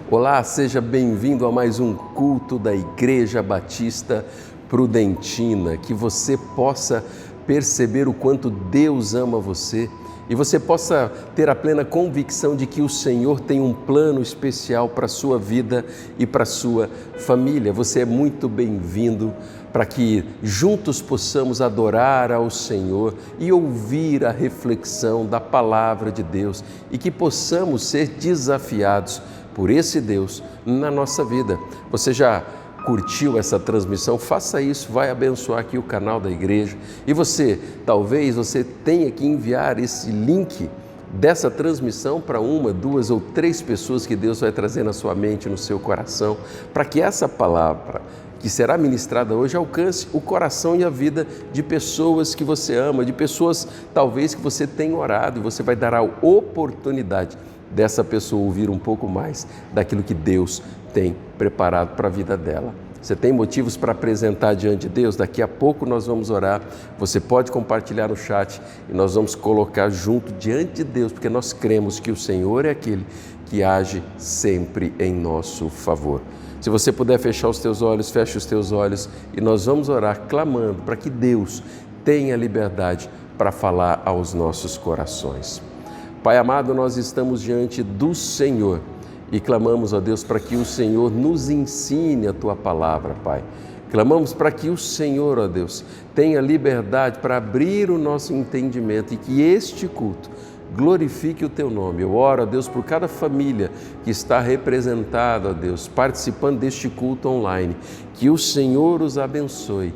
Olá, seja bem-vindo a mais um culto da Igreja Batista Prudentina. Que você possa perceber o quanto Deus ama você e você possa ter a plena convicção de que o Senhor tem um plano especial para a sua vida e para a sua família. Você é muito bem-vindo para que juntos possamos adorar ao Senhor e ouvir a reflexão da palavra de Deus e que possamos ser desafiados por esse Deus na nossa vida. Você já curtiu essa transmissão? Faça isso, vai abençoar aqui o canal da igreja. E talvez você tenha que enviar esse link dessa transmissão para uma, duas ou três pessoas que Deus vai trazer na sua mente, no seu coração, para que essa palavra que será ministrada hoje alcance o coração e a vida de pessoas que você ama, de pessoas talvez que você tenha orado, e você vai dar a oportunidade dessa pessoa ouvir um pouco mais daquilo que Deus tem preparado para a vida dela. Você tem motivos para apresentar diante de Deus? Daqui a pouco nós vamos orar. Você pode compartilhar no chat e nós vamos colocar junto diante de Deus, porque nós cremos que o Senhor é aquele que age sempre em nosso favor. Se você puder fechar os teus olhos, feche os teus olhos e nós vamos orar clamando para que Deus tenha liberdade para falar aos nossos corações. Pai amado, nós estamos diante do Senhor e clamamos a Deus para que o Senhor nos ensine a Tua palavra, Pai. Clamamos para que o Senhor, ó Deus, tenha liberdade para abrir o nosso entendimento e que este culto glorifique o Teu nome. Eu oro, ó Deus, por cada família que está representada, ó Deus, participando deste culto online. Que o Senhor os abençoe.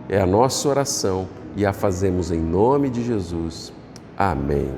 É a nossa oração e a fazemos em nome de Jesus. Amém.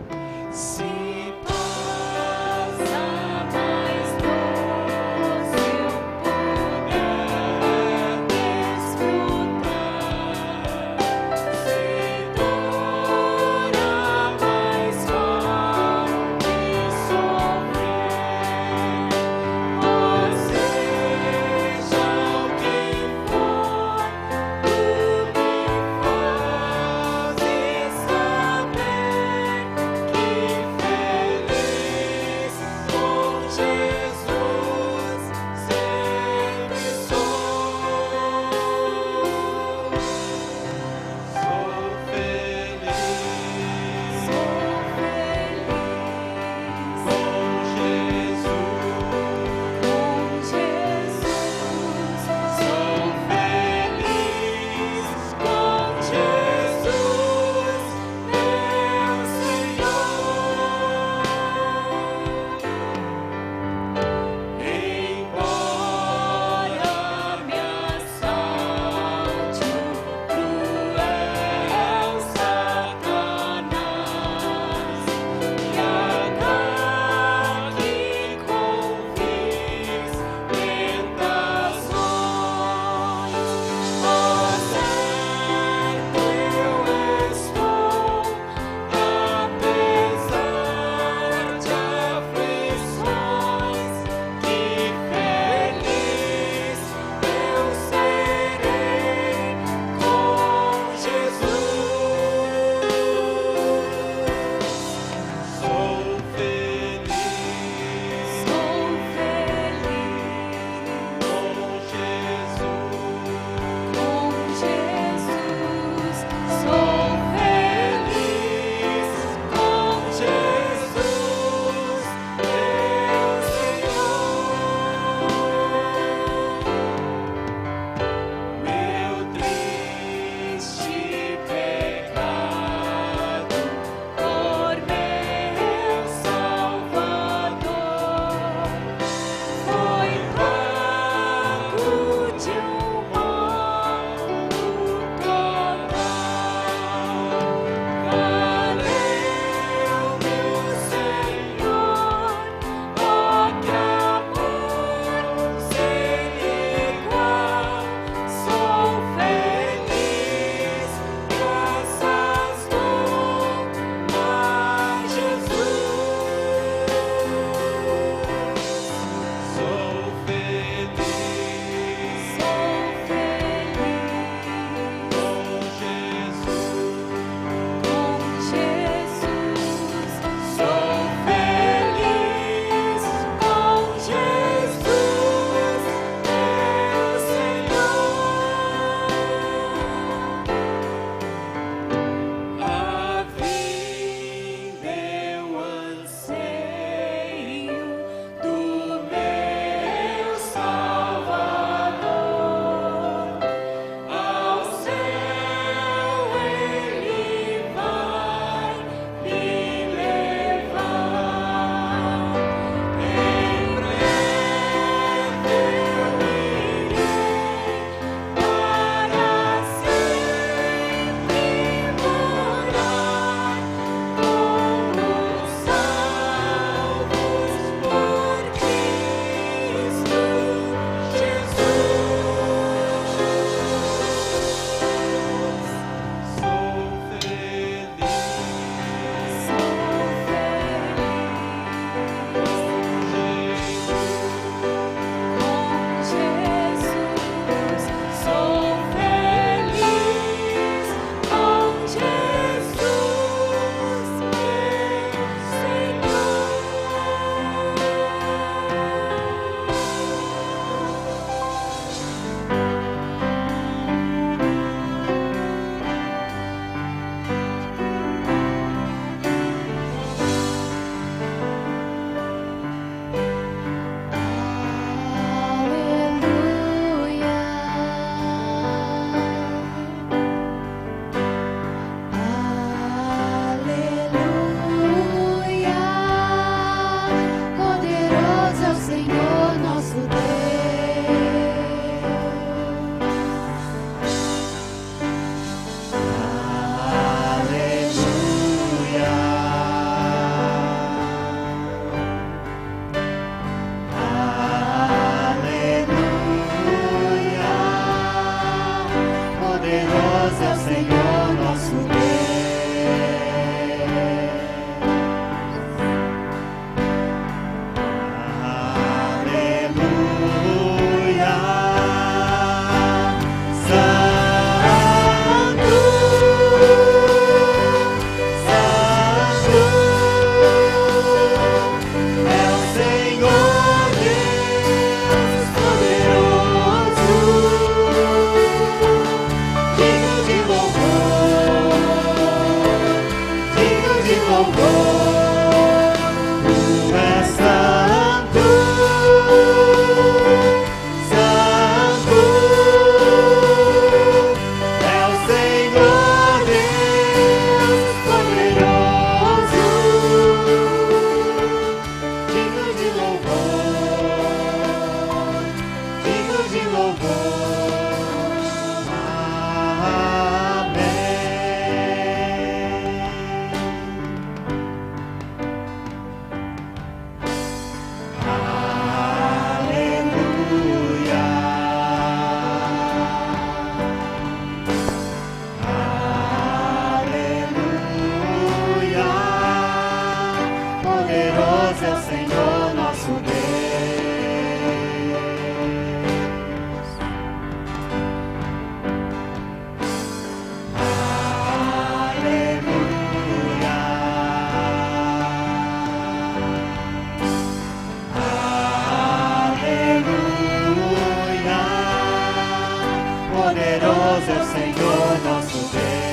poderoso é o Senhor nosso Deus.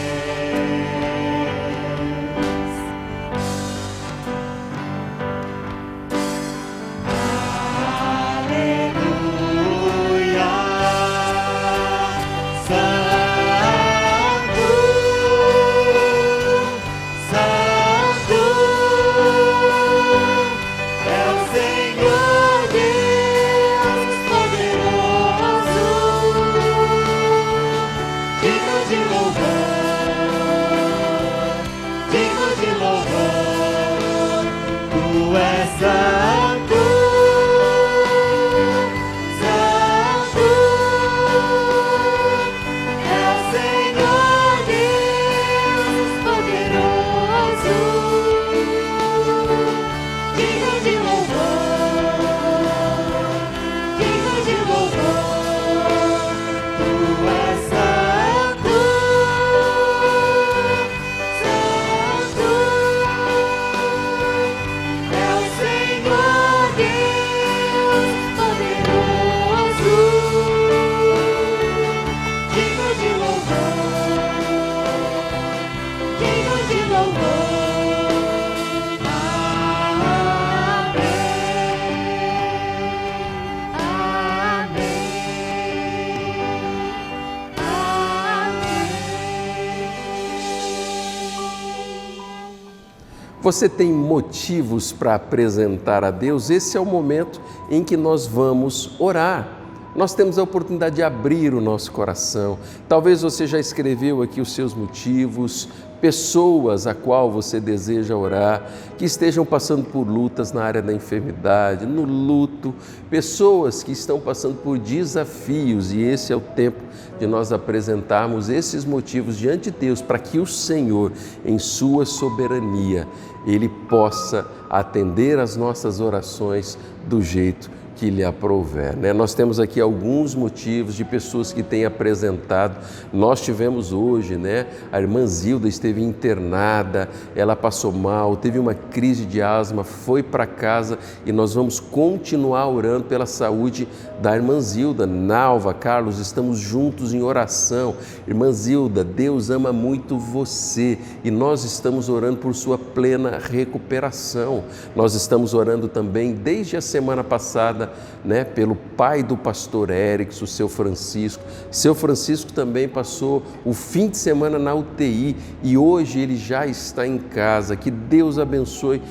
Você tem motivos para apresentar a Deus? Esse é o momento em que nós vamos orar. Nós temos a oportunidade de abrir o nosso coração. Talvez você já escreveu aqui os seus motivos, pessoas a qual você deseja orar, que estejam passando por lutas na área da enfermidade, no luto, pessoas que estão passando por desafios, e esse é o tempo de nós apresentarmos esses motivos diante de Deus, para que o Senhor, em sua soberania, Ele possa atender as nossas orações do jeito que lhe aprouver, né? Nós temos aqui alguns motivos de pessoas que têm apresentado. Nós tivemos hoje, né? A irmã Zilda esteve internada, ela passou mal, teve uma crise de asma, foi para casa e nós vamos continuar orando pela saúde da irmã Zilda. Nalva, Carlos, estamos juntos em oração. Irmã Zilda, Deus ama muito você e nós estamos orando por sua plena recuperação. Nós estamos orando também desde a semana passada, né, pelo pai do pastor Erickson, o seu Francisco. Seu Francisco também passou o fim de semana na UTI e hoje ele já está em casa. Que Deus abençoe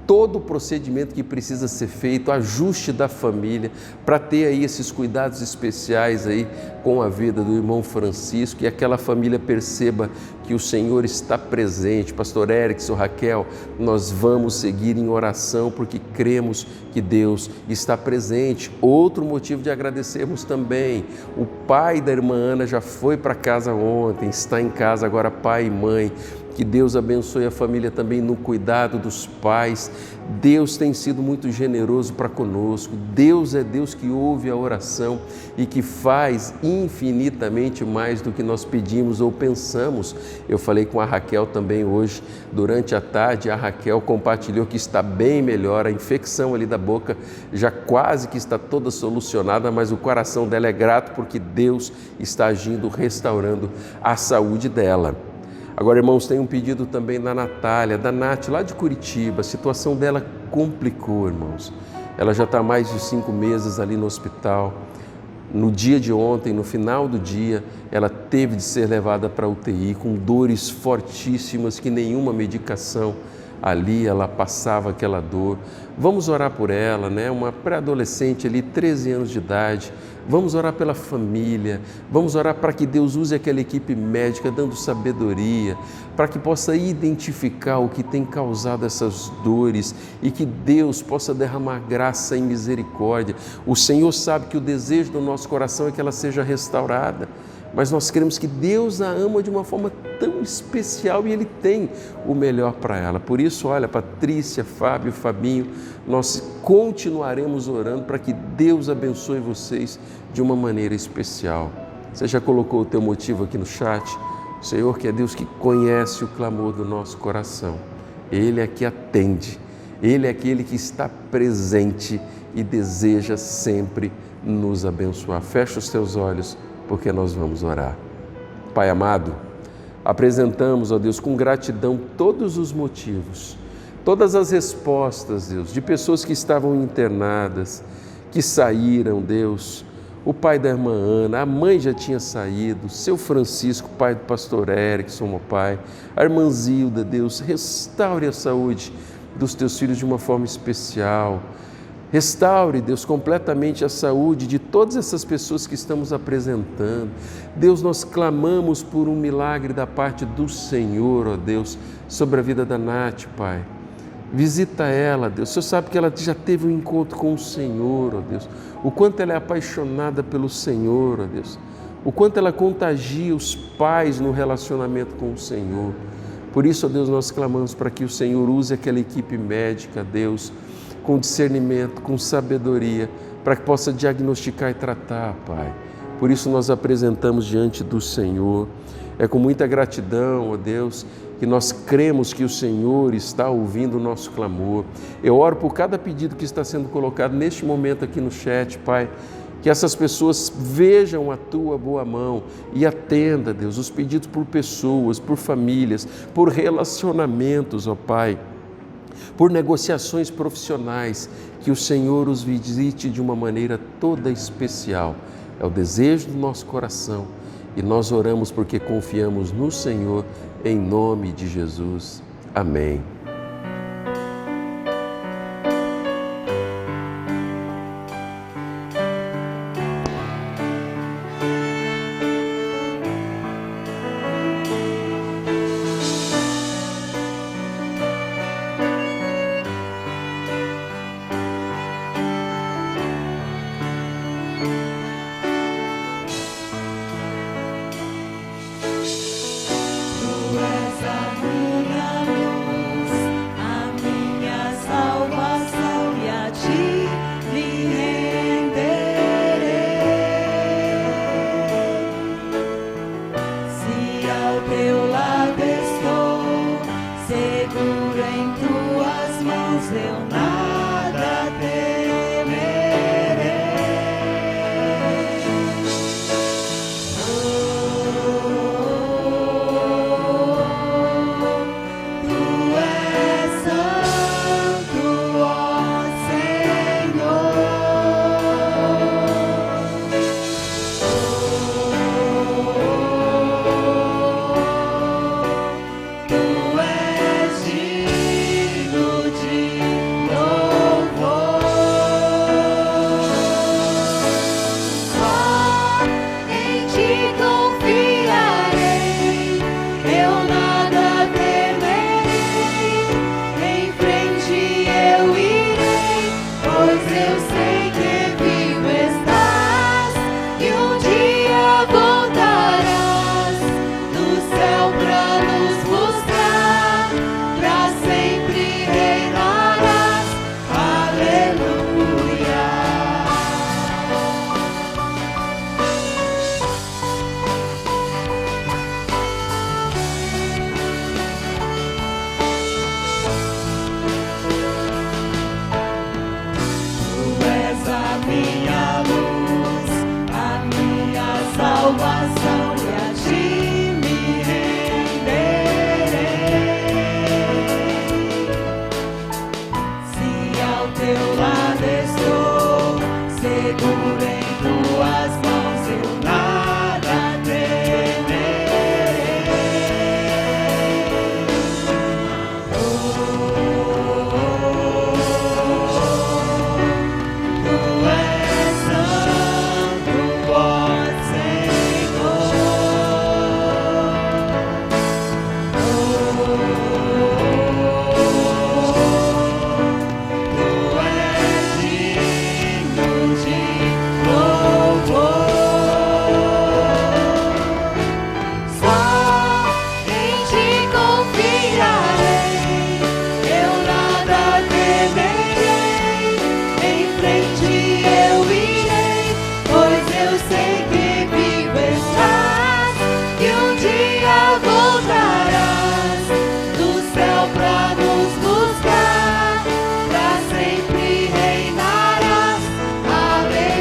todo o procedimento que precisa ser feito, ajuste da família, para ter aí esses cuidados especiais aí com a vida do irmão Francisco e aquela família perceba que o Senhor está presente. Pastor Erickson, Raquel, nós vamos seguir em oração porque cremos que Deus está presente. Outro motivo de agradecermos também, o pai da irmã Ana já foi para casa ontem, está em casa agora, pai e mãe. Que Deus abençoe a família também no cuidado dos pais. Deus tem sido muito generoso para conosco. Deus é Deus que ouve a oração e que faz infinitamente mais do que nós pedimos ou pensamos. Eu falei com a Raquel também hoje, durante a tarde, a Raquel compartilhou que está bem melhor, a infecção ali da boca já quase que está toda solucionada, mas o coração dela é grato porque Deus está agindo, restaurando a saúde dela. Agora, irmãos, tem um pedido também da Natália, da Nath, lá de Curitiba. A situação dela complicou, irmãos. Ela já está há mais de 5 meses ali no hospital. No dia de ontem, no final do dia, ela teve de ser levada para a UTI com dores fortíssimas que nenhuma medicação ali ela passava aquela dor. Vamos orar por ela, né? Uma pré-adolescente ali, 13 anos de idade. Vamos orar pela família, vamos orar para que Deus use aquela equipe médica dando sabedoria, para que possa identificar o que tem causado essas dores e que Deus possa derramar graça e misericórdia. O Senhor sabe que o desejo do nosso coração é que ela seja restaurada, mas nós queremos que Deus a ama de uma forma tão especial e Ele tem o melhor para ela. Por isso, olha, Patrícia, Fábio, Fabinho, nós continuaremos orando para que Deus abençoe vocês de uma maneira especial. Você já colocou o teu motivo aqui no chat? O Senhor, que é Deus que conhece o clamor do nosso coração. Ele é que atende, Ele é aquele que está presente e deseja sempre nos abençoar. Fecha os teus olhos, porque nós vamos orar. Pai amado, apresentamos, ó Deus, com gratidão todos os motivos, todas as respostas, Deus, de pessoas que estavam internadas, que saíram, Deus. O pai da irmã Ana, a mãe já tinha saído, seu Francisco, pai do pastor Erickson, meu pai, a irmã Zilda, Deus, restaure a saúde dos teus filhos de uma forma especial. Restaure, Deus, completamente a saúde de todas essas pessoas que estamos apresentando. Deus, nós clamamos por um milagre da parte do Senhor, ó Deus, sobre a vida da Nath, Pai. Visita ela, Deus. O Senhor sabe que ela já teve um encontro com o Senhor, ó Deus. O quanto ela é apaixonada pelo Senhor, ó Deus. O quanto ela contagia os pais no relacionamento com o Senhor. Por isso, ó Deus, nós clamamos para que o Senhor use aquela equipe médica, Deus, com discernimento, com sabedoria, para que possa diagnosticar e tratar, Pai. Por isso nós apresentamos diante do Senhor. É com muita gratidão, ó Deus, que nós cremos que o Senhor está ouvindo o nosso clamor. Eu oro por cada pedido que está sendo colocado neste momento aqui no chat, Pai, que essas pessoas vejam a Tua boa mão e atenda, Deus, os pedidos por pessoas, por famílias, por relacionamentos, ó Pai, por negociações profissionais, que o Senhor os visite de uma maneira toda especial. É o desejo do nosso coração e nós oramos porque confiamos no Senhor, em nome de Jesus. Amém. Buscar, pra sempre reinarás. Aleluia.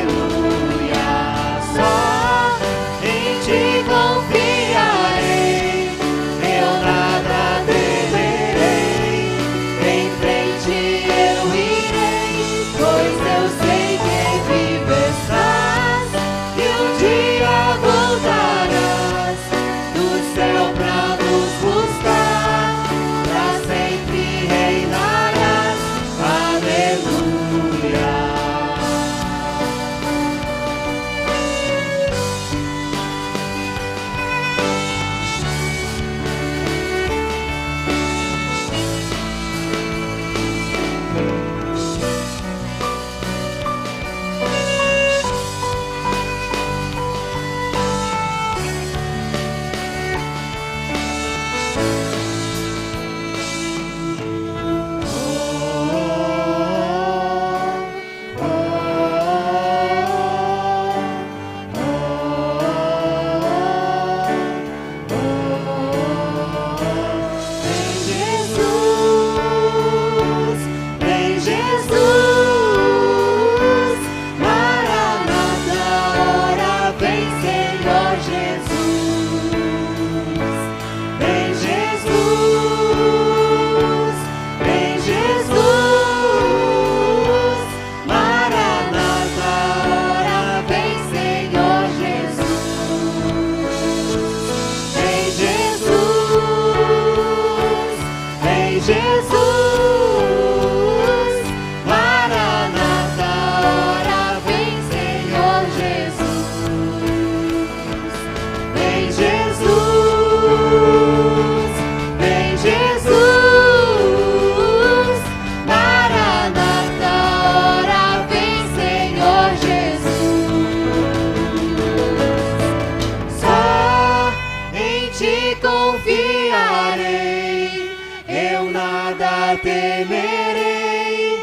temerei,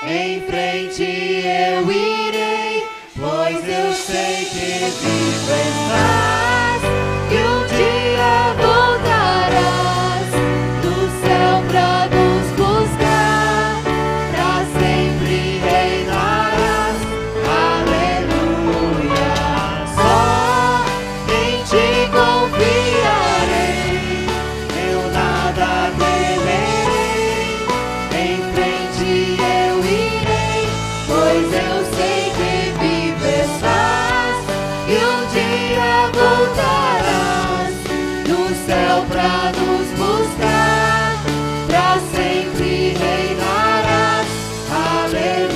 em frente eu irei, pois eu sei que vivo estás, que um dia voltarás do céu pra nos buscar, pra sempre reinarás, aleluia. Só em ti confiarei, eu nada temerei, em frente eu irei, pois eu sei que vivo estás, e um dia voltarás do céu pra nos buscar, pra sempre reinarás, aleluia.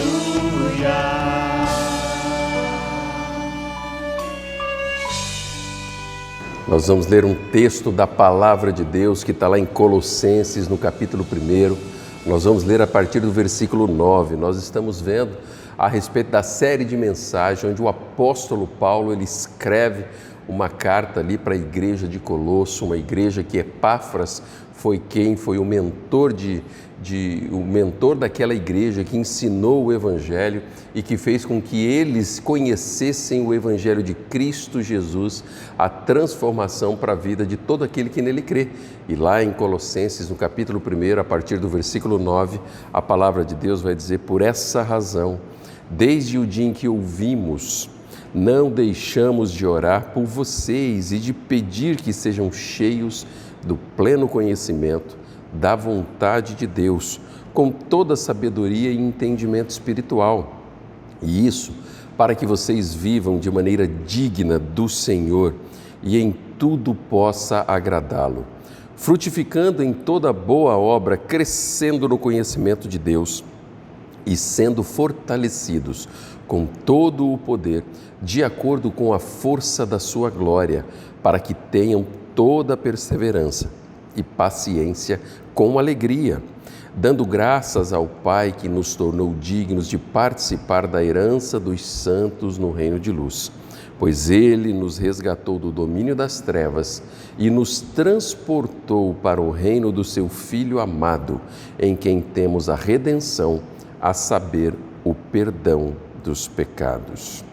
Nós vamos ler um texto da Palavra de Deus que está lá em Colossenses, no capítulo 1. Nós vamos ler a partir do versículo 9. Nós estamos vendo a respeito da série de mensagens onde o apóstolo Paulo ele escreve uma carta ali para a igreja de Colosso, uma igreja que Epáfras foi o mentor o mentor daquela igreja, que ensinou o Evangelho e que fez com que eles conhecessem o Evangelho de Cristo Jesus, a transformação para a vida de todo aquele que nele crê. E lá em Colossenses, no capítulo 1, a partir do versículo 9, a palavra de Deus vai dizer: por essa razão, desde o dia em que ouvimos, não deixamos de orar por vocês e de pedir que sejam cheios do pleno conhecimento da vontade de Deus, com toda sabedoria e entendimento espiritual. E isso para que vocês vivam de maneira digna do Senhor e em tudo possa agradá-lo, frutificando em toda boa obra, crescendo no conhecimento de Deus e sendo fortalecidos com todo o poder, de acordo com a força da sua glória, para que tenham toda a perseverança e paciência com alegria, dando graças ao Pai que nos tornou dignos de participar da herança dos santos no reino de luz, pois Ele nos resgatou do domínio das trevas e nos transportou para o reino do seu Filho amado, em quem temos a redenção, a saber, o perdão dos pecados.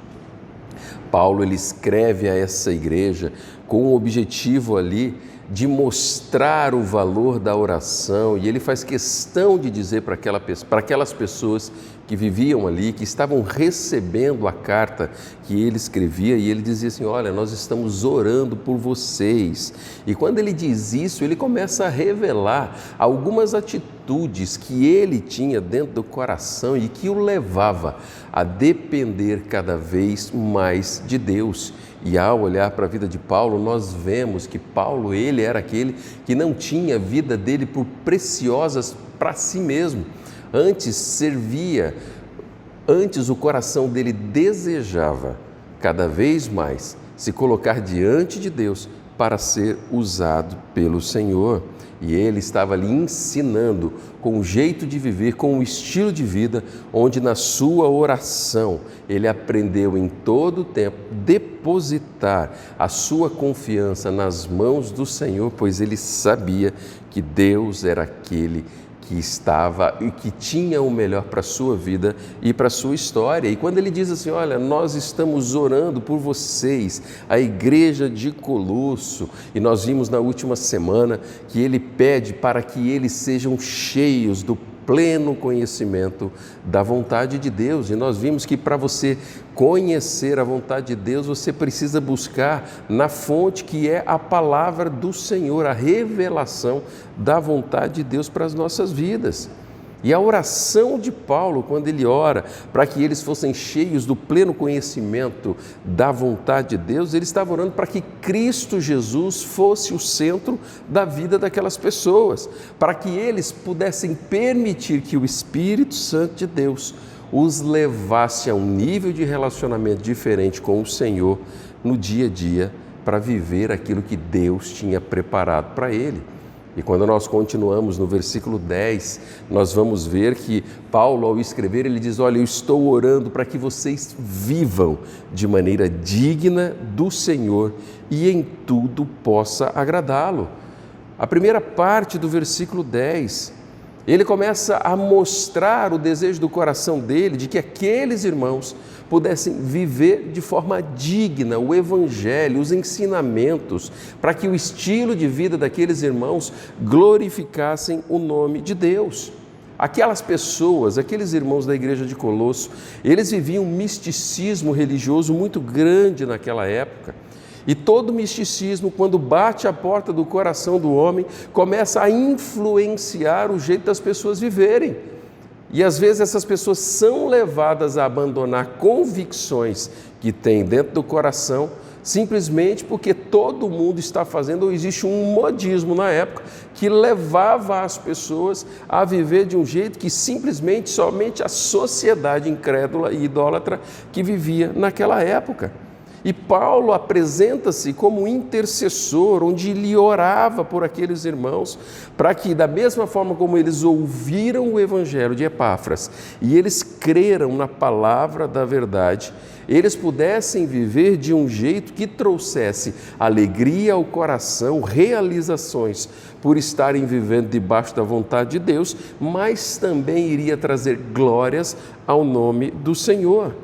Paulo ele escreve a essa igreja com o objetivo ali de mostrar o valor da oração, e ele faz questão de dizer para aquelas pessoas que viviam ali, que estavam recebendo a carta que ele escrevia, e ele dizia assim: olha, nós estamos orando por vocês. E quando ele diz isso, ele começa a revelar algumas atitudes que ele tinha dentro do coração e que o levava a depender cada vez mais de Deus. E ao olhar para a vida de Paulo, nós vemos que Paulo, ele era aquele que não tinha a vida dele por preciosas para si mesmo. Antes o coração dele desejava cada vez mais se colocar diante de Deus para ser usado pelo Senhor. E ele estava ali ensinando com um jeito de viver, com um estilo de vida, onde na sua oração ele aprendeu em todo o tempo depositar a sua confiança nas mãos do Senhor, pois ele sabia que Deus era aquele que estava e que tinha o melhor para a sua vida e para a sua história. E quando ele diz assim: olha, nós estamos orando por vocês, a igreja de Colosso, e nós vimos na última semana que ele pede para que eles sejam cheios do pleno conhecimento da vontade de Deus. E nós vimos que para você conhecer a vontade de Deus, você precisa buscar na fonte que é a palavra do Senhor, a revelação da vontade de Deus para as nossas vidas. E a oração de Paulo, quando ele ora para que eles fossem cheios do pleno conhecimento da vontade de Deus, ele estava orando para que Cristo Jesus fosse o centro da vida daquelas pessoas, para que eles pudessem permitir que o Espírito Santo de Deus os levasse a um nível de relacionamento diferente com o Senhor no dia a dia, para viver aquilo que Deus tinha preparado para ele. E quando nós continuamos no versículo 10, nós vamos ver que Paulo, ao escrever, ele diz: olha, eu estou orando para que vocês vivam de maneira digna do Senhor e em tudo possa agradá-lo. A primeira parte do versículo 10, Ele começa a mostrar o desejo do coração dele de que aqueles irmãos pudessem viver de forma digna o Evangelho, os ensinamentos, para que o estilo de vida daqueles irmãos glorificassem o nome de Deus. Aquelas pessoas, aqueles irmãos da igreja de Colosso, eles viviam um misticismo religioso muito grande naquela época. E todo misticismo, quando bate à porta do coração do homem, começa a influenciar o jeito das pessoas viverem. E às vezes essas pessoas são levadas a abandonar convicções que têm dentro do coração, simplesmente porque todo mundo está fazendo, ou existe um modismo na época que levava as pessoas a viver de um jeito que simplesmente somente a sociedade incrédula e idólatra que vivia naquela época. E Paulo apresenta-se como intercessor, onde ele orava por aqueles irmãos, para que, da mesma forma como eles ouviram o evangelho de Epáfras e eles creram na palavra da verdade, eles pudessem viver de um jeito que trouxesse alegria ao coração, realizações por estarem vivendo debaixo da vontade de Deus, mas também iria trazer glórias ao nome do Senhor.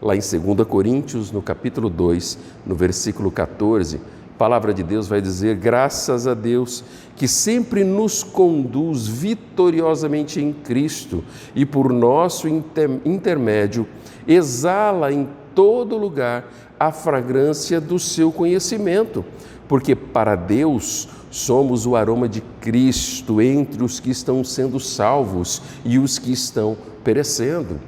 Lá em 2 Coríntios, no capítulo 2, no versículo 14, a palavra de Deus vai dizer: graças a Deus que sempre nos conduz vitoriosamente em Cristo e por nosso intermédio exala em todo lugar a fragrância do seu conhecimento, porque para Deus somos o aroma de Cristo entre os que estão sendo salvos e os que estão perecendo.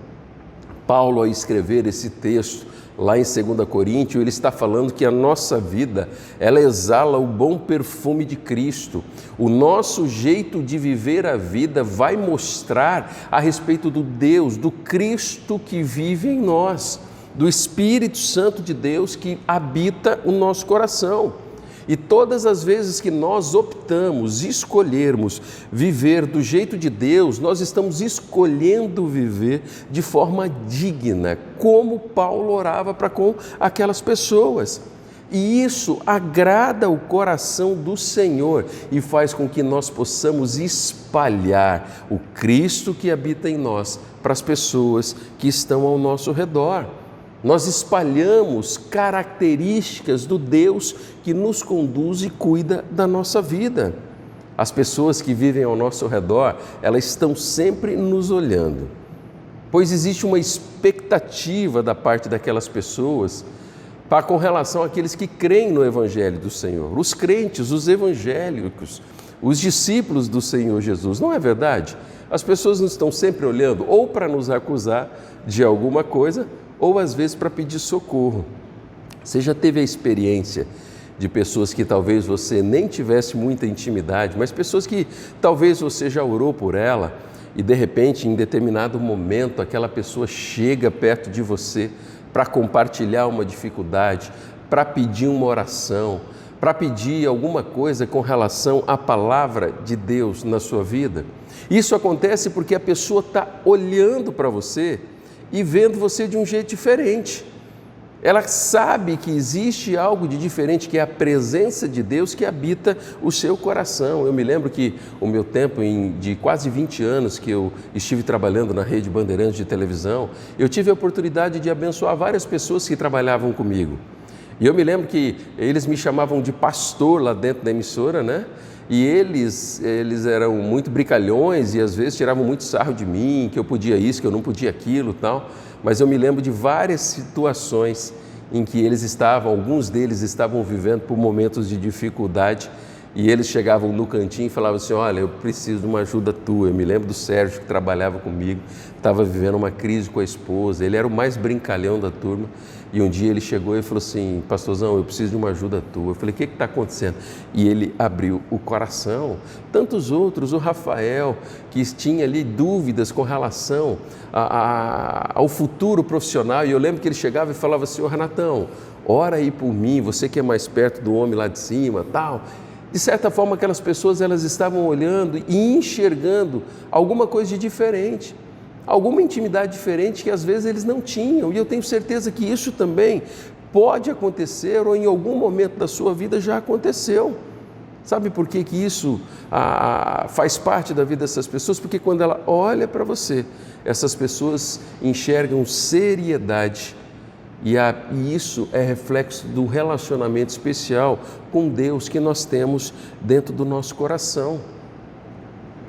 Paulo, ao escrever esse texto, lá em 2 Coríntios, ele está falando que a nossa vida, ela exala o bom perfume de Cristo. O nosso jeito de viver a vida vai mostrar a respeito do Deus, do Cristo que vive em nós, do Espírito Santo de Deus que habita o nosso coração. E todas as vezes que nós optamos, escolhermos viver do jeito de Deus, nós estamos escolhendo viver de forma digna, como Paulo orava para com aquelas pessoas. E isso agrada o coração do Senhor e faz com que nós possamos espalhar o Cristo que habita em nós para as pessoas que estão ao nosso redor. Nós espalhamos características do Deus que nos conduz e cuida da nossa vida. As pessoas que vivem ao nosso redor, elas estão sempre nos olhando, pois existe uma expectativa da parte daquelas pessoas com relação àqueles que creem no Evangelho do Senhor, os crentes, os evangélicos, os discípulos do Senhor Jesus. Não é verdade? As pessoas nos estão sempre olhando ou para nos acusar de alguma coisa, ou às vezes para pedir socorro. Você já teve a experiência de pessoas que talvez você nem tivesse muita intimidade, mas pessoas que talvez você já orou por ela e de repente, em determinado momento, aquela pessoa chega perto de você para compartilhar uma dificuldade, para pedir uma oração, para pedir alguma coisa com relação à palavra de Deus na sua vida? Isso acontece porque a pessoa está olhando para você e vendo você de um jeito diferente. Ela sabe que existe algo de diferente, que é a presença de Deus que habita o seu coração. Eu me lembro que o meu tempo de quase 20 anos que eu estive trabalhando na Rede Bandeirantes de televisão, eu tive a oportunidade de abençoar várias pessoas que trabalhavam comigo. E eu me lembro que eles me chamavam de pastor lá dentro da emissora, né? E eles eram muito brincalhões e às vezes tiravam muito sarro de mim, que eu podia isso, que eu não podia aquilo, tal. Mas eu me lembro de várias situações em que alguns deles estavam vivendo por momentos de dificuldade e eles chegavam no cantinho e falavam assim: olha, eu preciso de uma ajuda tua. Eu me lembro do Sérgio, que trabalhava comigo, estava vivendo uma crise com a esposa, ele era o mais brincalhão da turma. E um dia ele chegou e falou assim: pastorzão, eu preciso de uma ajuda tua. Eu falei: o que está acontecendo? E ele abriu o coração. Tantos outros, o Rafael, que tinha ali dúvidas com relação ao futuro profissional. E eu lembro que ele chegava e falava assim: ô Renatão, ora aí por mim, você que é mais perto do homem lá de cima, tal. De certa forma, aquelas pessoas, elas estavam olhando e enxergando alguma coisa de diferente, alguma intimidade diferente que às vezes eles não tinham. E eu tenho certeza que isso também pode acontecer ou em algum momento da sua vida já aconteceu. Sabe por que isso faz parte da vida dessas pessoas? Porque quando ela olha para você, essas pessoas enxergam seriedade e isso é reflexo do relacionamento especial com Deus que nós temos dentro do nosso coração.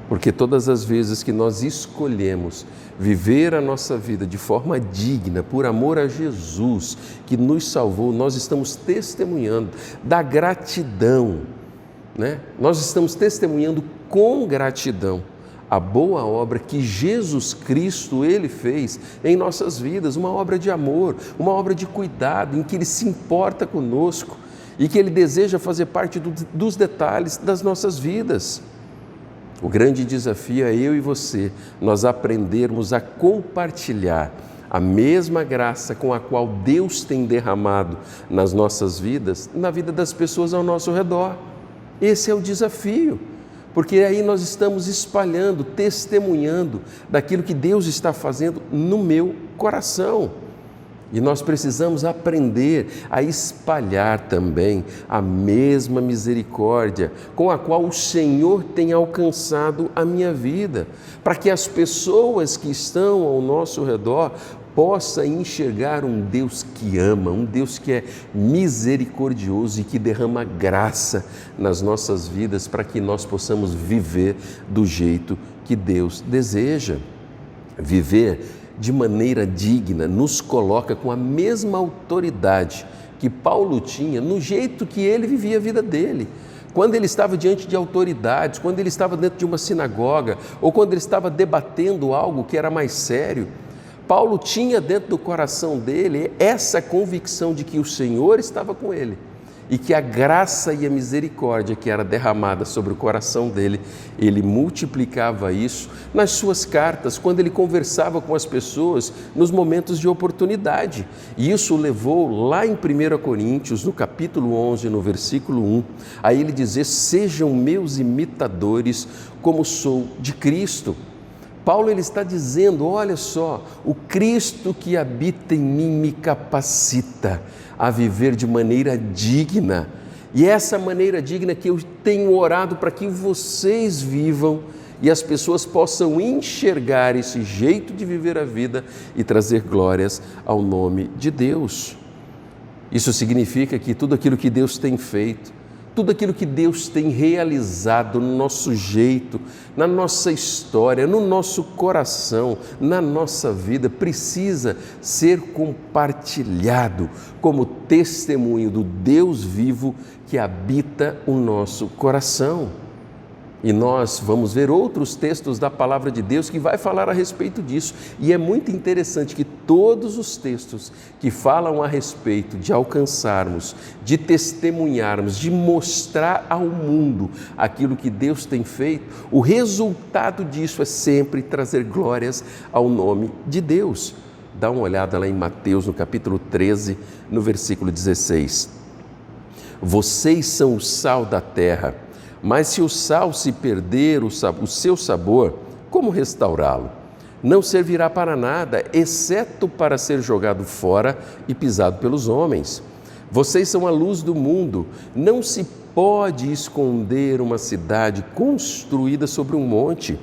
Porque todas as vezes que nós escolhemos viver a nossa vida de forma digna, por amor a Jesus, que nos salvou, nós estamos testemunhando da gratidão, né? Nós estamos testemunhando com gratidão a boa obra que Jesus Cristo, Ele fez em nossas vidas, uma obra de amor, uma obra de cuidado, em que Ele se importa conosco e que Ele deseja fazer parte dos detalhes das nossas vidas. O grande desafio é eu e você, nós aprendermos a compartilhar a mesma graça com a qual Deus tem derramado nas nossas vidas, na vida das pessoas ao nosso redor. Esse é o desafio, porque aí nós estamos espalhando, testemunhando daquilo que Deus está fazendo no meu coração. E nós precisamos aprender a espalhar também a mesma misericórdia com a qual o Senhor tem alcançado a minha vida, para que as pessoas que estão ao nosso redor possam enxergar um Deus que ama, um Deus que é misericordioso e que derrama graça nas nossas vidas para que nós possamos viver do jeito que Deus deseja. Viver de maneira digna nos coloca com a mesma autoridade que Paulo tinha no jeito que ele vivia a vida dele. Quando ele estava diante de autoridades, quando ele estava dentro de uma sinagoga ou quando ele estava debatendo algo que era mais sério, Paulo tinha dentro do coração dele essa convicção de que o Senhor estava com ele e que a graça e a misericórdia que era derramada sobre o coração dele, ele multiplicava isso nas suas cartas, quando ele conversava com as pessoas nos momentos de oportunidade. E isso levou lá em 1 Coríntios, no capítulo 11, no versículo 1, a ele dizer: sejam meus imitadores como sou de Cristo. Paulo ele está dizendo, olha só, o Cristo que habita em mim me capacita a viver de maneira digna. E essa maneira digna que eu tenho orado para que vocês vivam e as pessoas possam enxergar esse jeito de viver a vida e trazer glórias ao nome de Deus. Isso significa que tudo aquilo que Deus tem feito, tudo aquilo que Deus tem realizado no nosso jeito, na nossa história, no nosso coração, na nossa vida, precisa ser compartilhado como testemunho do Deus vivo que habita o nosso coração. E nós vamos ver outros textos da palavra de Deus que vai falar a respeito disso. E é muito interessante que todos os textos que falam a respeito de alcançarmos, de testemunharmos, de mostrar ao mundo aquilo que Deus tem feito, o resultado disso é sempre trazer glórias ao nome de Deus. Dá uma olhada lá em Mateus, no capítulo 13, no versículo 16. Vocês são o sal da terra. Mas se o sal se perder o seu sabor, como restaurá-lo? Não servirá para nada, exceto para ser jogado fora e pisado pelos homens. Vocês são a luz do mundo. Não se pode esconder uma cidade construída sobre um monte.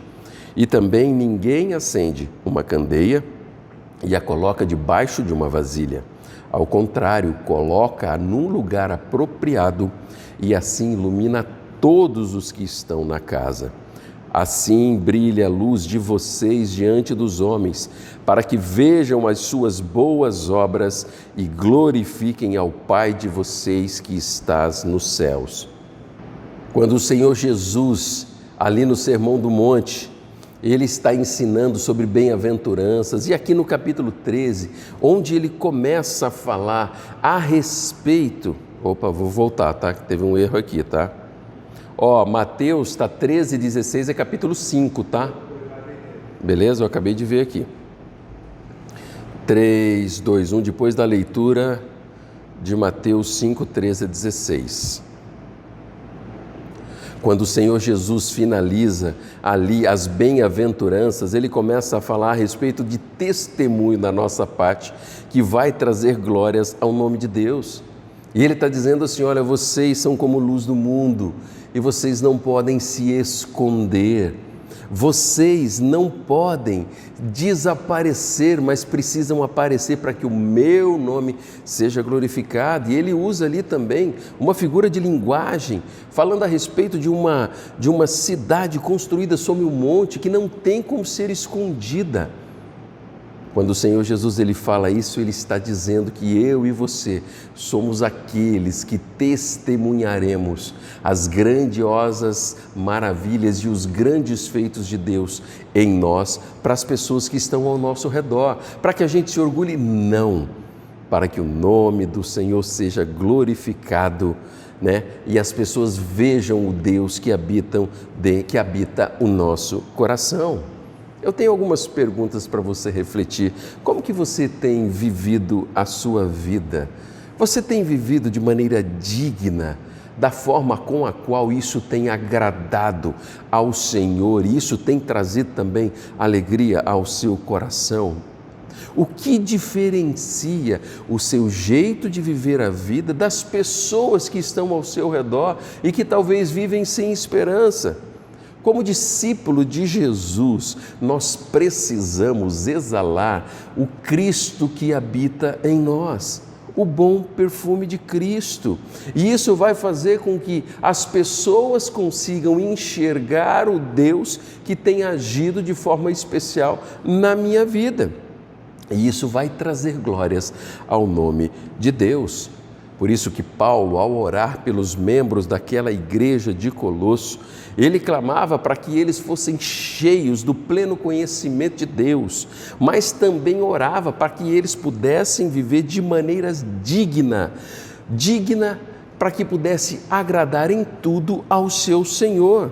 E também ninguém acende uma candeia e a coloca debaixo de uma vasilha. Ao contrário, coloca-a num lugar apropriado e assim ilumina todos os que estão na casa. Assim brilha a luz de vocês diante dos homens, para que vejam as suas boas obras e glorifiquem ao Pai de vocês que estás nos céus. Quando o Senhor Jesus, ali no Sermão do Monte, ele está ensinando sobre bem-aventuranças, e aqui no capítulo 13, onde ele começa a falar a respeito... Vou voltar, tá? Teve um erro aqui, tá? Mateus está 13, 16, é capítulo 5, tá? Beleza? Eu acabei de ver aqui. 3, 2, 1, depois da leitura de Mateus 5, 13 a 16. Quando o Senhor Jesus finaliza ali as bem-aventuranças, ele começa a falar a respeito de testemunho da nossa parte, que vai trazer glórias ao nome de Deus. E ele está dizendo assim: olha, vocês são como luz do mundo e vocês não podem se esconder. Vocês não podem desaparecer, mas precisam aparecer para que o meu nome seja glorificado. E ele usa ali também uma figura de linguagem, falando a respeito de uma cidade construída sobre um monte que não tem como ser escondida. Quando o Senhor Jesus ele fala isso, ele está dizendo que eu e você somos aqueles que testemunharemos as grandiosas maravilhas e os grandes feitos de Deus em nós para as pessoas que estão ao nosso redor, para que a gente se orgulhe, não, para que o nome do Senhor seja glorificado, né? E as pessoas vejam o Deus que habita o nosso coração. Eu tenho algumas perguntas para você refletir. Como que você tem vivido a sua vida? Você tem vivido de maneira digna, da forma com a qual isso tem agradado ao Senhor? E isso tem trazido também alegria ao seu coração? O que diferencia o seu jeito de viver a vida das pessoas que estão ao seu redor e que talvez vivem sem esperança? Como discípulo de Jesus, nós precisamos exalar o Cristo que habita em nós, o bom perfume de Cristo. E isso vai fazer com que as pessoas consigam enxergar o Deus que tem agido de forma especial na minha vida. E isso vai trazer glórias ao nome de Deus. Por isso que Paulo, ao orar pelos membros daquela igreja de Colosso, ele clamava para que eles fossem cheios do pleno conhecimento de Deus, mas também orava para que eles pudessem viver de maneira digna para que pudesse agradar em tudo ao seu Senhor.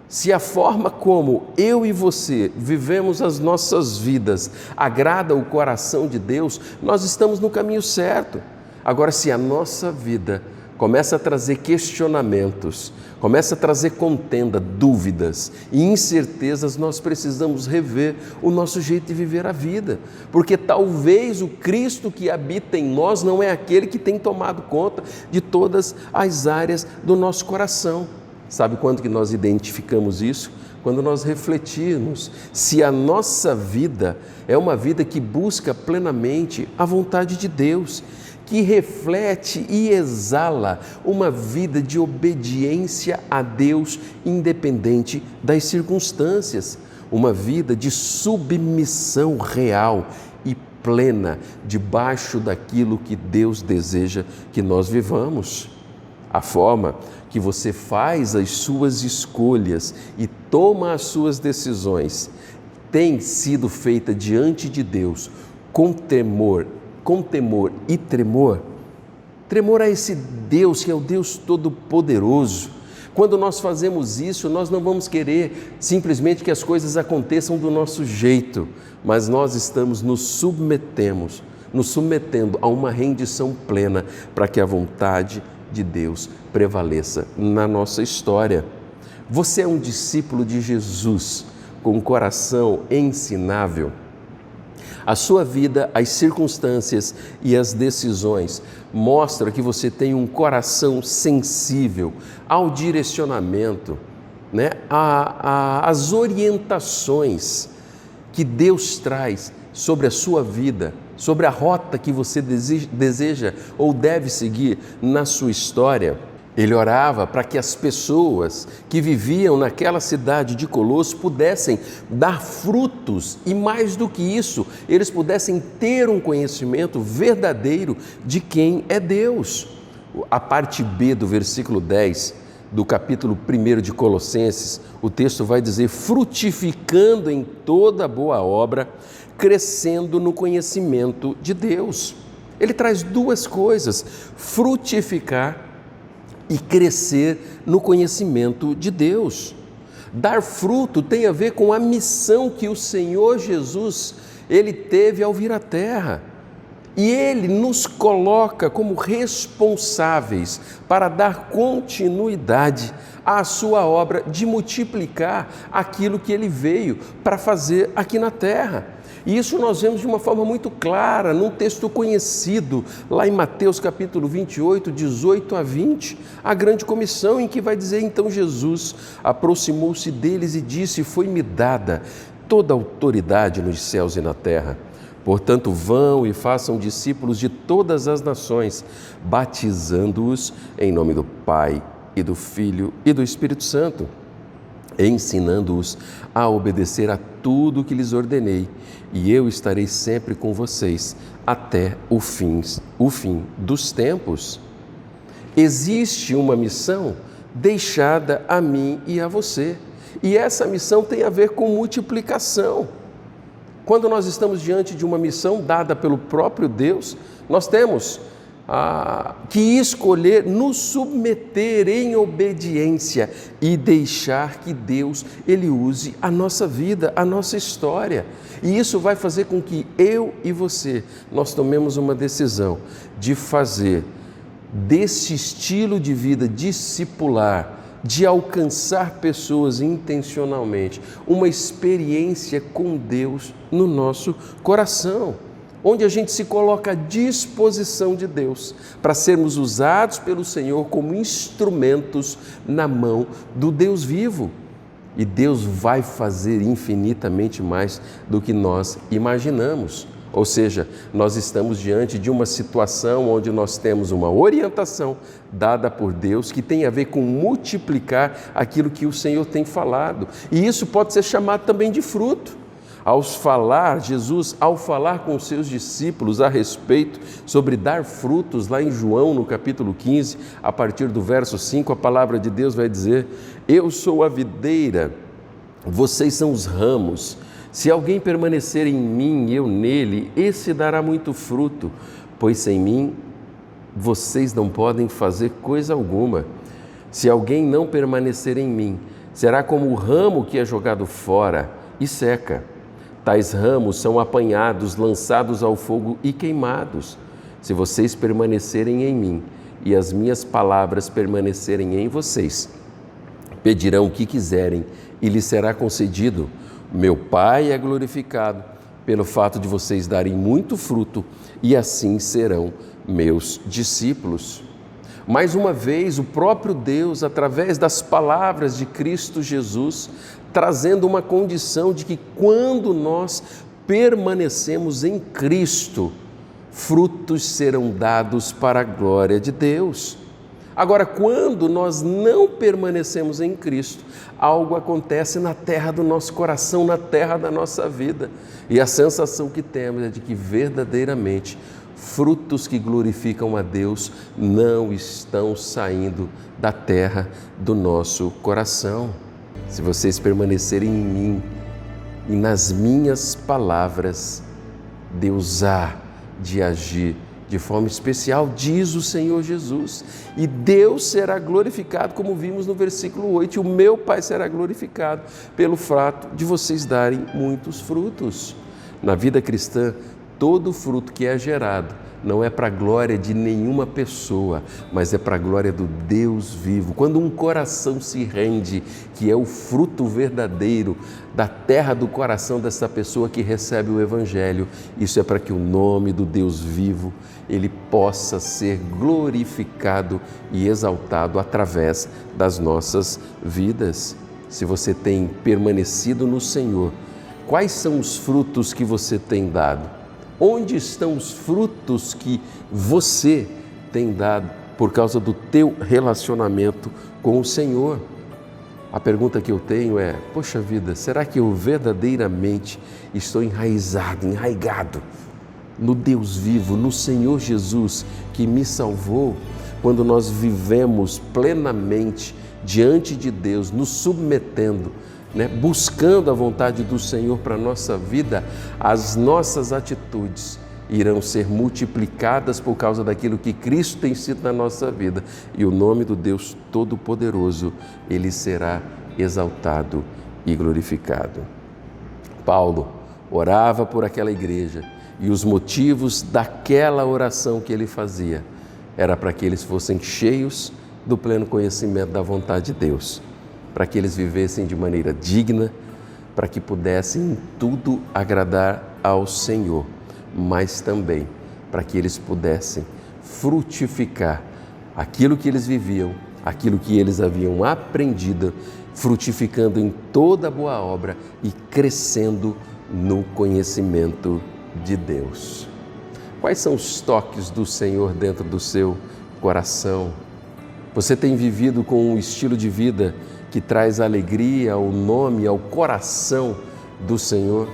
Se a forma como eu e você vivemos as nossas vidas agrada o coração de Deus, nós estamos no caminho certo. Agora, se a nossa vida começa a trazer questionamentos, começa a trazer contenda, dúvidas e incertezas, nós precisamos rever o nosso jeito de viver a vida, porque talvez o Cristo que habita em nós não é aquele que tem tomado conta de todas as áreas do nosso coração. Sabe quando que nós identificamos isso? Quando nós refletirmos se a nossa vida é uma vida que busca plenamente a vontade de Deus, que reflete e exala uma vida de obediência a Deus independente das circunstâncias, uma vida de submissão real e plena debaixo daquilo que Deus deseja que nós vivamos. A forma que você faz as suas escolhas e toma as suas decisões tem sido feita diante de Deus com temor e tremor. Tremor a esse Deus que é o Deus Todo-Poderoso. Quando nós fazemos isso, nós não vamos querer simplesmente que as coisas aconteçam do nosso jeito, mas nós estamos nos submetendo a uma rendição plena para que a vontade de Deus prevaleça na nossa história. Você é um discípulo de Jesus com um coração ensinável. A sua vida, as circunstâncias e as decisões mostram que você tem um coração sensível ao direcionamento, né? Às orientações que Deus traz sobre a sua vida, sobre a rota que você deseja ou deve seguir na sua história. Ele orava para que as pessoas que viviam naquela cidade de Colosso pudessem dar frutos e, mais do que isso, eles pudessem ter um conhecimento verdadeiro de quem é Deus. A parte B do versículo 10 do capítulo 1 de Colossenses, o texto vai dizer: frutificando em toda boa obra, crescendo no conhecimento de Deus. Ele traz duas coisas: frutificar e crescer no conhecimento de Deus. Dar fruto tem a ver com a missão que o Senhor Jesus, ele teve ao vir à terra. E ele nos coloca como responsáveis para dar continuidade à sua obra de multiplicar aquilo que ele veio para fazer aqui na terra. E isso nós vemos de uma forma muito clara, num texto conhecido, lá em Mateus capítulo 28, 18 a 20, a grande comissão, em que vai dizer: então Jesus aproximou-se deles e disse: foi-me dada toda a autoridade nos céus e na terra. Portanto, vão e façam discípulos de todas as nações, batizando-os em nome do Pai e do Filho e do Espírito Santo, ensinando-os a obedecer a tudo o que lhes ordenei, e eu estarei sempre com vocês até o fim dos tempos. Existe uma missão deixada a mim e a você, e essa missão tem a ver com multiplicação. Quando nós estamos diante de uma missão dada pelo próprio Deus, nós temos que escolher nos submeter em obediência e deixar que Deus, Ele use a nossa vida, a nossa história. E isso vai fazer com que eu e você, nós tomemos uma decisão de fazer desse estilo de vida discipular, de alcançar pessoas intencionalmente, uma experiência com Deus no nosso coração, onde a gente se coloca à disposição de Deus para sermos usados pelo Senhor como instrumentos na mão do Deus vivo. E Deus vai fazer infinitamente mais do que nós imaginamos. Ou seja, nós estamos diante de uma situação onde nós temos uma orientação dada por Deus que tem a ver com multiplicar aquilo que o Senhor tem falado. E isso pode ser chamado também de fruto. Jesus, ao falar com os seus discípulos a respeito sobre dar frutos, lá em João, no capítulo 15, a partir do verso 5, a palavra de Deus vai dizer: eu sou a videira, vocês são os ramos. Se alguém permanecer em mim e eu nele, esse dará muito fruto, pois sem mim vocês não podem fazer coisa alguma. Se alguém não permanecer em mim, será como o ramo que é jogado fora e seca. Tais ramos são apanhados, lançados ao fogo e queimados. Se vocês permanecerem em mim e as minhas palavras permanecerem em vocês, pedirão o que quiserem e lhes será concedido. Meu Pai é glorificado pelo fato de vocês darem muito fruto e assim serão meus discípulos. Mais uma vez, o próprio Deus, através das palavras de Cristo Jesus, trazendo uma condição de que quando nós permanecemos em Cristo, frutos serão dados para a glória de Deus. Agora, quando nós não permanecemos em Cristo, algo acontece na terra do nosso coração, na terra da nossa vida. E a sensação que temos é de que verdadeiramente frutos que glorificam a Deus não estão saindo da terra do nosso coração. Se vocês permanecerem em mim e nas minhas palavras, Deus há de agir de forma especial, diz o Senhor Jesus, e Deus será glorificado, como vimos no versículo 8, e o meu Pai será glorificado pelo fato de vocês darem muitos frutos. Na vida cristã, todo fruto que é gerado não é para a glória de nenhuma pessoa, mas é para a glória do Deus vivo. Quando um coração se rende, que é o fruto verdadeiro da terra do coração dessa pessoa que recebe o Evangelho, isso é para que o nome do Deus vivo, ele possa ser glorificado e exaltado através das nossas vidas. Se você tem permanecido no Senhor, quais são os frutos que você tem dado? Onde estão os frutos que você tem dado por causa do teu relacionamento com o Senhor? A pergunta que eu tenho é: poxa vida, será que eu verdadeiramente estou enraigado no Deus vivo, no Senhor Jesus que me salvou? Quando nós vivemos plenamente diante de Deus, nos submetendo, buscando a vontade do Senhor para a nossa vida, as nossas atitudes irão ser multiplicadas por causa daquilo que Cristo tem sido na nossa vida, e o nome do Deus Todo-Poderoso, ele será exaltado e glorificado. Paulo orava por aquela igreja, e os motivos daquela oração que ele fazia era para que eles fossem cheios do pleno conhecimento da vontade de Deus, para que eles vivessem de maneira digna, para que pudessem em tudo agradar ao Senhor, mas também para que eles pudessem frutificar aquilo que eles viviam, aquilo que eles haviam aprendido, frutificando em toda boa obra e crescendo no conhecimento de Deus. Quais são os toques do Senhor dentro do seu coração? Você tem vivido com um estilo de vida que traz alegria ao nome, ao coração do Senhor?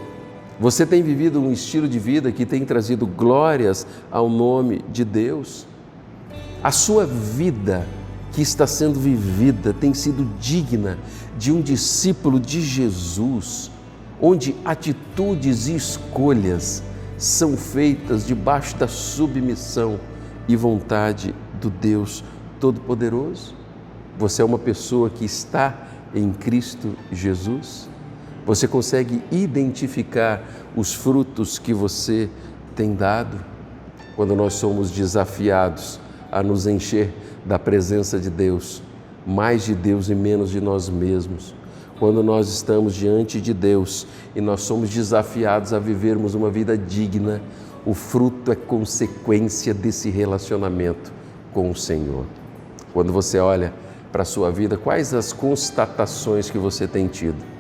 Você tem vivido um estilo de vida que tem trazido glórias ao nome de Deus? A sua vida que está sendo vivida tem sido digna de um discípulo de Jesus, onde atitudes e escolhas são feitas debaixo da submissão e vontade do Deus Todo-Poderoso? Você é uma pessoa que está em Cristo Jesus? Você consegue identificar os frutos que você tem dado? Quando nós somos desafiados a nos encher da presença de Deus, mais de Deus e menos de nós mesmos. Quando nós estamos diante de Deus e nós somos desafiados a vivermos uma vida digna, o fruto é consequência desse relacionamento com o Senhor. Quando você olha para a sua vida, quais as constatações que você tem tido?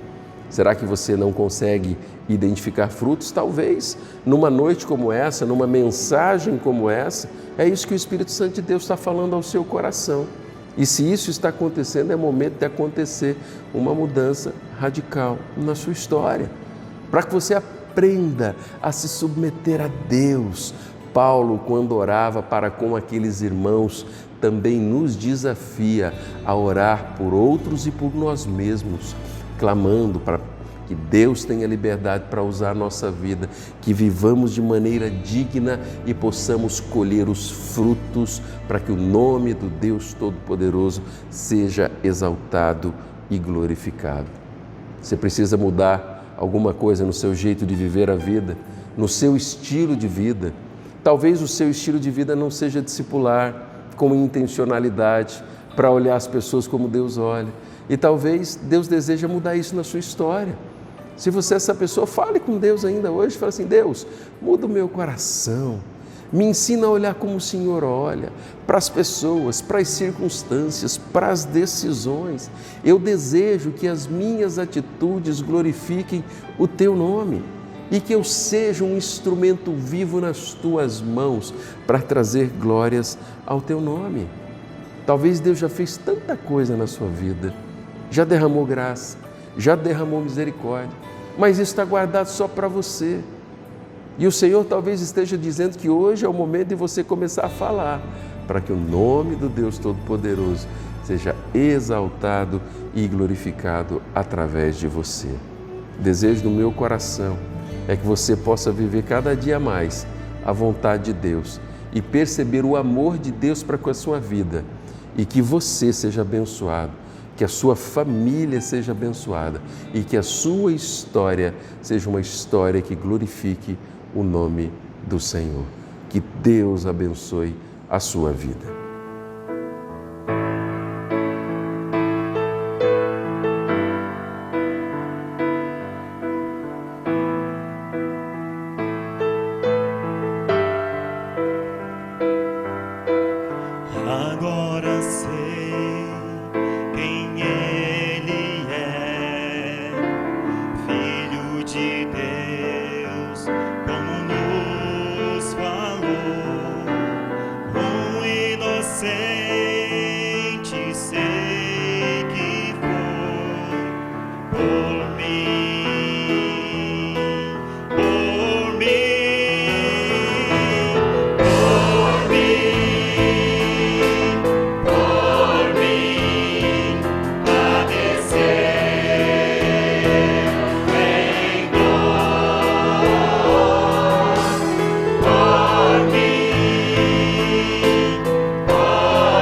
Será que você não consegue identificar frutos? Talvez numa noite como essa, numa mensagem como essa, é isso que o Espírito Santo de Deus está falando ao seu coração. E se isso está acontecendo, é momento de acontecer uma mudança radical na sua história, para que você aprenda a se submeter a Deus. Paulo, quando orava para com aqueles irmãos, também nos desafia a orar por outros e por nós mesmos, clamando para que Deus tenha liberdade para usar a nossa vida, que vivamos de maneira digna e possamos colher os frutos para que o nome do Deus Todo-Poderoso seja exaltado e glorificado. Você precisa mudar alguma coisa no seu jeito de viver a vida, no seu estilo de vida. Talvez o seu estilo de vida não seja discipular, com intencionalidade, para olhar as pessoas como Deus olha. E talvez Deus deseja mudar isso na sua história. Se você é essa pessoa, fale com Deus ainda hoje, fale assim: Deus, muda o meu coração, me ensina a olhar como o Senhor olha, para as pessoas, para as circunstâncias, para as decisões. Eu desejo que as minhas atitudes glorifiquem o Teu nome e que eu seja um instrumento vivo nas Tuas mãos para trazer glórias ao Teu nome. Talvez Deus já fez tanta coisa na sua vida, já derramou graça, já derramou misericórdia, mas isso está guardado só para você. E o Senhor talvez esteja dizendo que hoje é o momento de você começar a falar, para que o nome do Deus Todo-Poderoso seja exaltado e glorificado através de você. O desejo do meu coração é que você possa viver cada dia mais a vontade de Deus e perceber o amor de Deus para com a sua vida, e que você seja abençoado, que a sua família seja abençoada e que a sua história seja uma história que glorifique o nome do Senhor. Que Deus abençoe a sua vida. Agora sei quem Ele é, Filho de Deus, como nos falou, inocente sei que foi por mim, por mim, por mim, por mim, padeceu em dor, por mim, por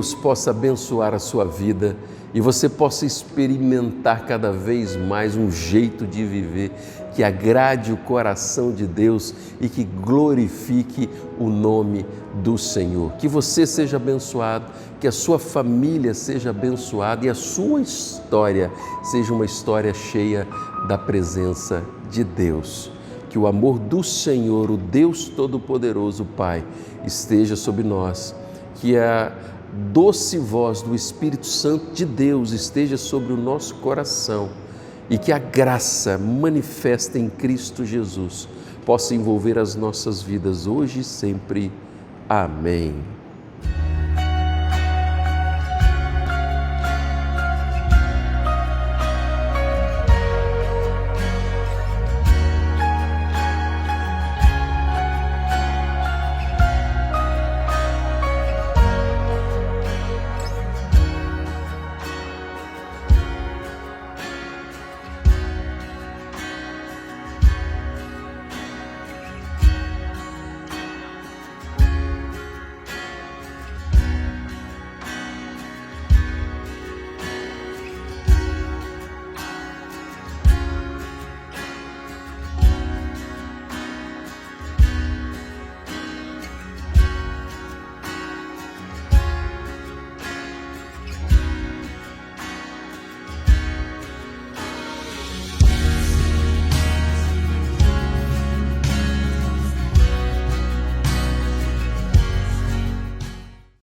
Deus possa abençoar a sua vida e você possa experimentar cada vez mais um jeito de viver que agrade o coração de Deus e que glorifique o nome do Senhor. Que você seja abençoado, que a sua família seja abençoada e a sua história seja uma história cheia da presença de Deus. Que o amor do Senhor, o Deus Todo-Poderoso, Pai, esteja sobre nós. Que a doce voz do Espírito Santo de Deus esteja sobre o nosso coração e que a graça manifesta em Cristo Jesus possa envolver as nossas vidas hoje e sempre. Amém.